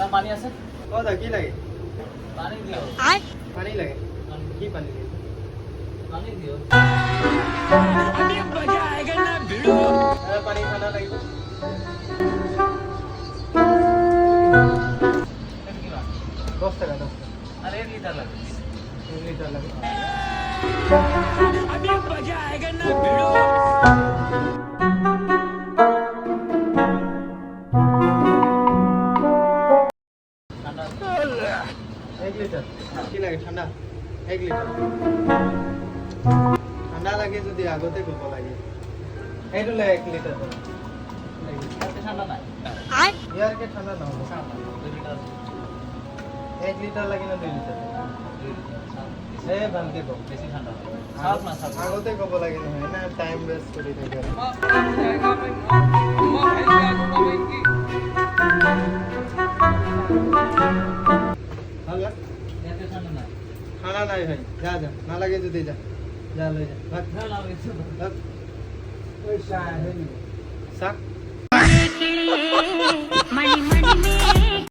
দাদা পানী আছে? ও দা কি লাগে? পানী দিও। পানী লাগে? কি পানী লাগে? পানী দিও। अभी मजा आएगा ना भिड़ो পানী ঠাণ্ডা লাগিব। এটা কি বাকি? 10 টাকা 10 টাকা। আরে 1 লিটার লাগে। 1 লিটার লাগে। अभी मजा आएगा ना भिड़ो ঠান্ডা। 1 লিটার। কি লাগে ঠান্ডা? 1 লিটার। ঠান্ডা লাগে যদি আগতে কব লাগে। এইটো লাগে 1 লিটার। এতে ঠান্ডা নাই। ইয়ার কে ঠান্ডা না হলো। ঠান্ডা 2 লিটার। 1 লিটার লাগে না 2 লিটার? 2 লিটার। এ ভালকে কব। বেশি ঠান্ডা। সাত না সাত। আগতে কব লাগে নহয় না টাইম ওয়েস্ট কৰি থাকে। হ্যালো এতে ঠান্ডা নাই। খানা নাই ভাই যা যা না লাগে যদি যা যা লই যা ভাগ না লাগে। ভাগ ওই শাহ চাক